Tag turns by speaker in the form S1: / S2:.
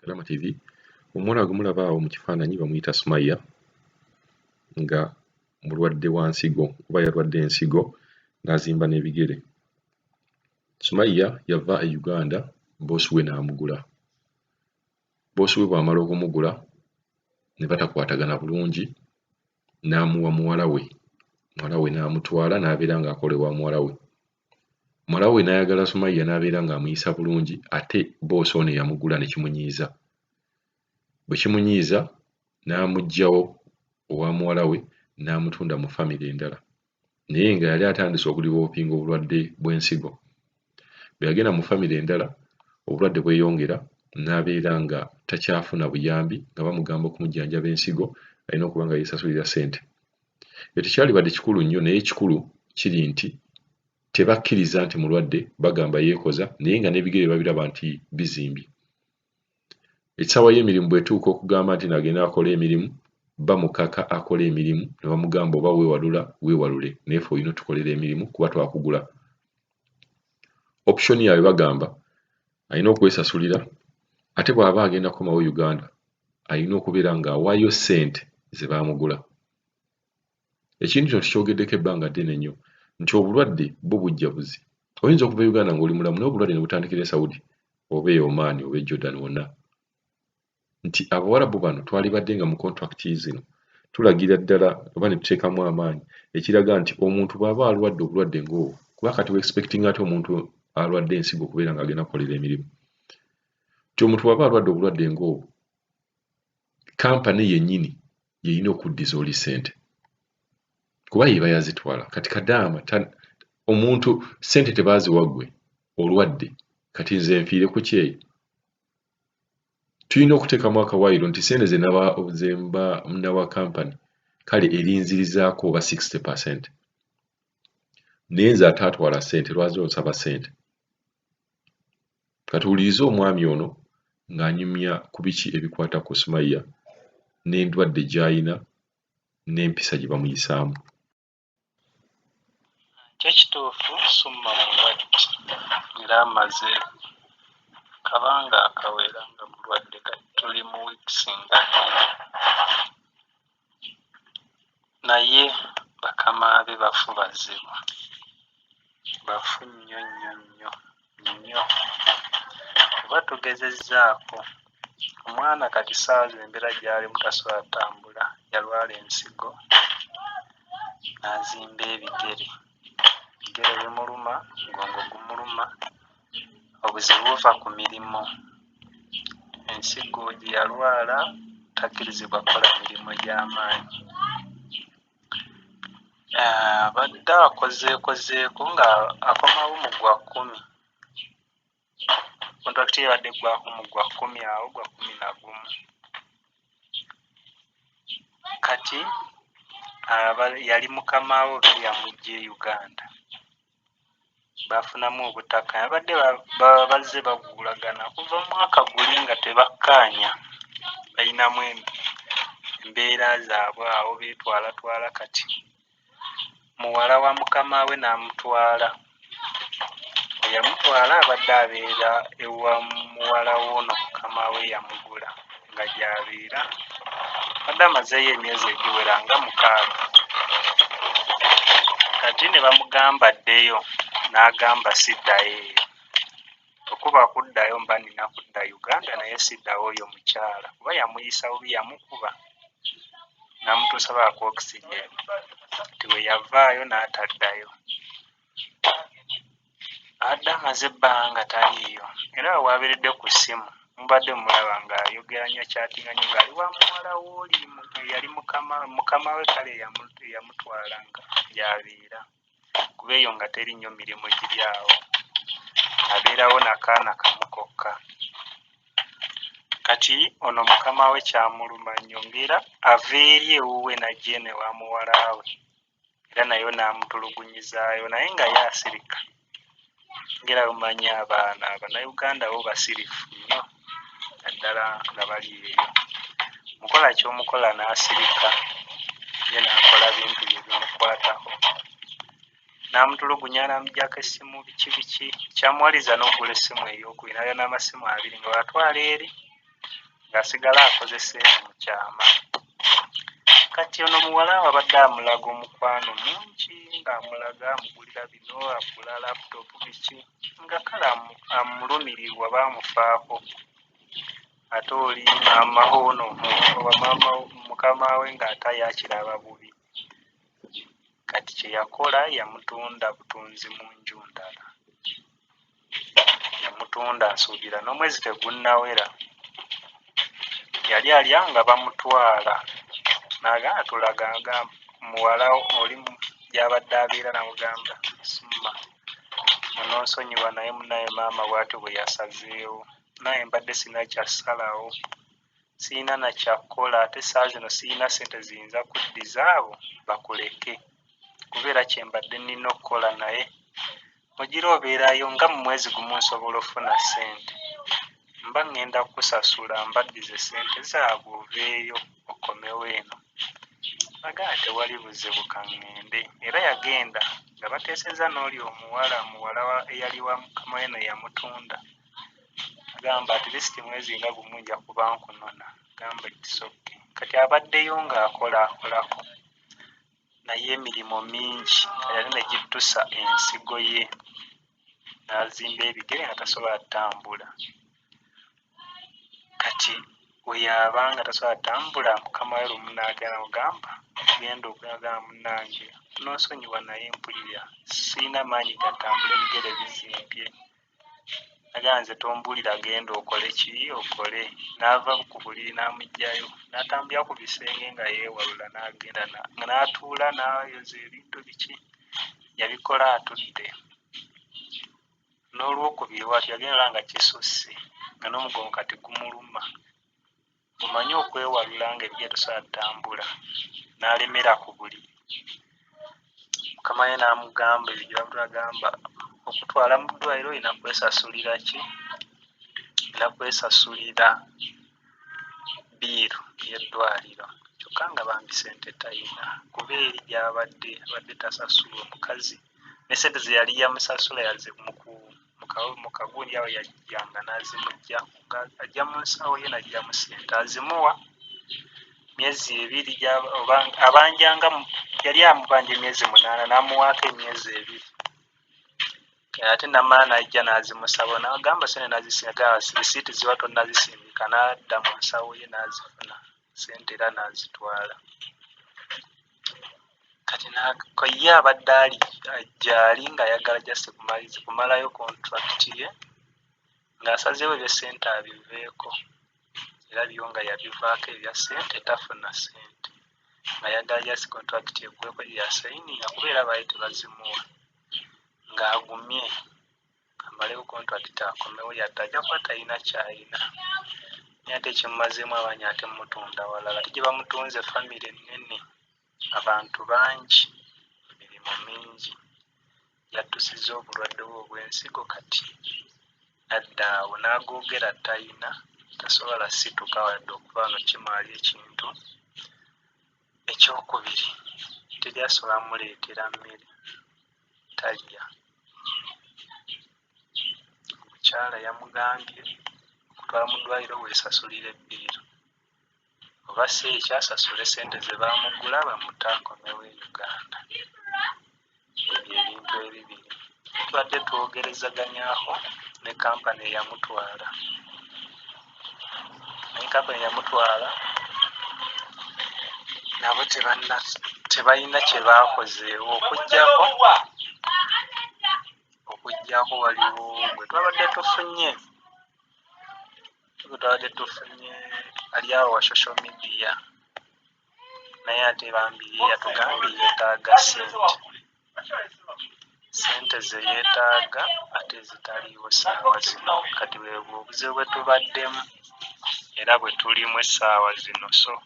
S1: Kalama TV omuwala gumulabaawo mu kifaananyi bamuyita Sumaya nga mulwadde wa nsigo kuba yalwadde ensigo n'azimba n'ebigere. Sumaya yava e Uganda boosi we n'amugula. Boosi we bw'amala okumugula ne batakwatagana bulungi n'amuwa muwala we n'amutwala n'abeera ng'akola ewa muwala we. Muwala we n'ayagala Sumaya n'abeera ng'amuyisa bulungi ate boosi ono eyamugula ne kimunyiiza. Bwe kimunyiiza n'amuggyawo owa muwala we n'amutunda mu famire endala naye nga yali atandise okudivoopinga obulwadde bw'ensigo. Bwe yagenda mu famire endala obulwadde bweyongera n'abeera nga takyafuna buyambi nga bamugamba okumujjanjaba ensigo alina okuba nga yeesasulira ssente. Ekyo tekyalibadde kikulu nnyo naye ekikulu kiri nti tebakkiriza nti mulwadde, bagamba yeekoza naye nga n'ebigere babiraba nti bizimbye. Essaawa y'emirimu bw'etuuka okugamba nti n'agenda akola emirimu bamukaka akola emirimu ne bamugamba oba weewalula weewalule naye ffe olina otukolera emirimu kuba twakugula. Option yaabwe bagamba alina okwesasulira ate bw'aba agenda kukomawo Uganda alina okubeera ng'awaayo ssente ze baamugula. Ekintu kino tukyogeddeko ebbanga ddene nnyo nti obulwadde bwo bujjabuzi. Oyinza okuva e Uganda ng'oli mulamu naye obulwadde ne butandikira e Saudi oba e Oman oba e Jordan wonna. Nti Abawarabu bano twalibadde nga mu contract zino tulagira ddala oba ne tuteekamu amaanyi ekiraga nti omuntu bw'aba alwadde obulwadde ng'obwo kuba kati we-expectinga ate omuntu alwadde ensigo okubeera ng'agenda kukolera emirimu. Nti omuntu bw'aba alwadde obulwadde ng'obwo kampani yennyini yerina okuddiza oli ssente kuba yeba yazitwala. Kati kadaama omuntu ssente tebaaziwa ggwe olwadde kati nze nfiire ku kyeyo. Tulina okuteekamu akawaayiro nti ssente ze nawa kampani kale erinzirizaako oba 60%. Naye nze ate atwala ssente lwaki onsaba ssente? Katuwulirize omwami ono ng'anyumya ku biki ebikwata ku Sumaya n'endwadde gy'ayina n'empisa gye bamuyisaamu.
S2: Kyekituufu Summa mulwadde era amaze kabanga akawera nga mulwadde kati tuli mu wiikisi nga naye bakama be bafu bazibu, bafu nnyo nnyo nnyo nnyo kuba tugezezzaako omwana kati ssaawa zino embeera gy'alimu tasobola ttambula, yalwala ensigo n'azimba ebigere bimuluma, mugongo gumuluma, obuzibu buva ku mirimu. Ensigo gye yalwala takkirizibwa kukola mirimu gy'amaanyi. Abadde akozeekozeeko nga akomawo mu gwa 10. Kontrakiti yabadde eggwaako mu gwa 10 awo gwa 11. Kati yali mukamawo be yamuggya e Uganda. Bafunamu obutaka abadde bazze baguulagana kuva mu mwaka guli nga tebakkaanya, balinamu embeera zaabwe awo beetwalatwala. Kati muwala wa mukama we n'amutwala, eyamutwala abadde abeera ewa muwala w'ono mukama we yamugula nga gy'abeera abadde amazeeyo emyezi egiwera nga 6. Kati ne bamugamba addeyo n'agamba siddayo eyo, okuba kuddayo mba nina kudda Uganda naye siddawo oyo mukyala kuba yamuyisa bubi, yamukuba n'amutuusa baako oxygen. Nti we yavaayo n'ataddayo, adde amaze ebbanga taliiyo era waaberedde ku ssimu mubadde mulaba ng'ayogera nnyo kyatinga nnyo ng'ali wa muwala w'oli yali mukama we kale yamutwala nga gy'abeera kuba eyo nga teri nnyo mirimu giri awo, abeerawo n'akaana kamu kokka. Kati ono mukama we kyamuluma nnyo ng'era ava eri ewuwe n'ajja eno ewa muwala we era nayo n'amutulugunyizaayo naye nga ye asirika. Ng'era bumanyi abaana Abannayuganda bo basirifu nnyo naddala nga bali eyo. Mukola ky'omukola n'asirika ye n'akola bintu bye bimukwatako. N'amutulugunya n'amuggyako essimu biki kyamuwaliza n'okugula essimu ey'okubiri, n'alina n'amasimu 2 nga batwala eri ng'asigala akozesa mu kyama. Kati ono muwala abadde amulaga omukwano mungi, ng'amulaga amugulira bino, agula laputopu biki, nga kale amulumirirwa baamufaako. Ate oli maama ono mukama we ng'ate yakiraba bubi. Kati kye yakola yamutunda butunzi mu nju ndala. Yamutunda asuubira n'omwezi tegunnawera. Yali alya nga bamutwala. Naagamba tulaga muwala oli gy'abadde abeera n'amugamba, Summa, ononsonyiwa naye munaye maama bw'atyo bwe yasazeewo. Naye mbadde sirina kyassalawo, sirina na kyakkola, ate saa zino sirina ssente ziyinza kuddiza abo bakuleke. Kubeera kye mbadde nnina okukola naye ogira obeerayo nga mu mwezi gumu nsobola ofuna ssente. Mba ngenda kukusasula mbaddize ssente zaabwe oveeyo okomewo eno. Nagaa tewali buzibu ka ŋŋende. Era yagenda nga bateeseza n'oli muwala eyali wa mukama we ne yamutunda. Agamba at least mwezi nga gumu nja kuba nkunona. Gamba ekisoke. Kati abaddeyo ng'akolako. Naye emirimu mingi yali ne gittusa ensigo ye. N'azimba ebigere nga tasobola ttambula. Kati bwe yaba nga tasobola ttambula, mukama we lumu n'agenda mugamba, genda ogagamba munnange n'onsonyiwa naye mpulira sirina maanyi gatambula, ebigere bizimbye. Agamba nze tombulira, genda okole kiri okole. N'ava ku buliri n'amugjayo, n'atambulira ku bisenge nga yeewalula, n'agenda n'atuula n'ayoza ebintu biki. Yabikola atudde. N'olwokubiri bw'atyo yagenda nga kisusse, nga n'omugongo kati gumuluma. Omanyi okwewalula ng'ebigere tosobola ttambula. N'alemera ku buliri. Mukama we n'amugamba ebyo by'agamba, okutwala mu ddwaliro olina kwesasulira ki? Olina kwesasulira biiru y'eddwaliro. Kyokka nga bambi ssente talina, kuba eri gy'abadde tasasula omukazi. Ne ssente ze yali yamusasula mu kagundi awo yajjanga n'azimugya. Ajja mu nsawo ye n'ajjamu ssente azimuwa. Myezi 2 abanjanga yali amubanja emyezi 8 n'amuwaako emyezi 2. Ate namala n'ajja n'azimusaba, n'agamba ssente n'azisiga, risiiti ziba tonnazisindika. N'adda mu nsawo ye n'azifuna ssente era n'azitwala. Kati ye abadde ajjaali ng'ayagala just kumalayo kontrakiti ye, ng'asazeewo ebya ssente abiveeko. Era byo nga yabivaako ebya ssente, tafuna ssente. Ng'ayagala just kontrakiti eggweko yasayininga, kubeera baali tebazimuwa. Ng'agumye amalewo kontrakiti akomewo, yadde ajja kuba talina kyalina. Naye ate ekimumazeemu abanyi ate mutunda walala. Ate gye bamutunze famire ennene, abantu bangi, emirimu mingi. Yattusizza obulwadde bwe obw'ensigo, kati adda awo n'agoogera talina, tasobola situka wadde okuba no kimwali ekintu. Ekyokubiri, teri asobola muleetera mmere, talya. Omukyala yamugambye okutwala mu ddwaliro weesasulire ebbiiru, oba si ekyasasule ssente ze baamugula bamutte akomewo e Uganda. Ebyo ebintu ebibiri. Tubadde twogerezaganyako ne kampani eyamutwala. Naye kampani eyamutwala nabo tebalina kye baakozeewo okuggyako waliwo gwe twabadde tufunye ali awo wa social media. Naye ate bambi yatugambye yeetaaga ssente ze yeetaaga ate zitaliiwo ssaawa zino. Kati bwe obuzibu bwe tubaddemu era bwe tulimu essaawa zino. So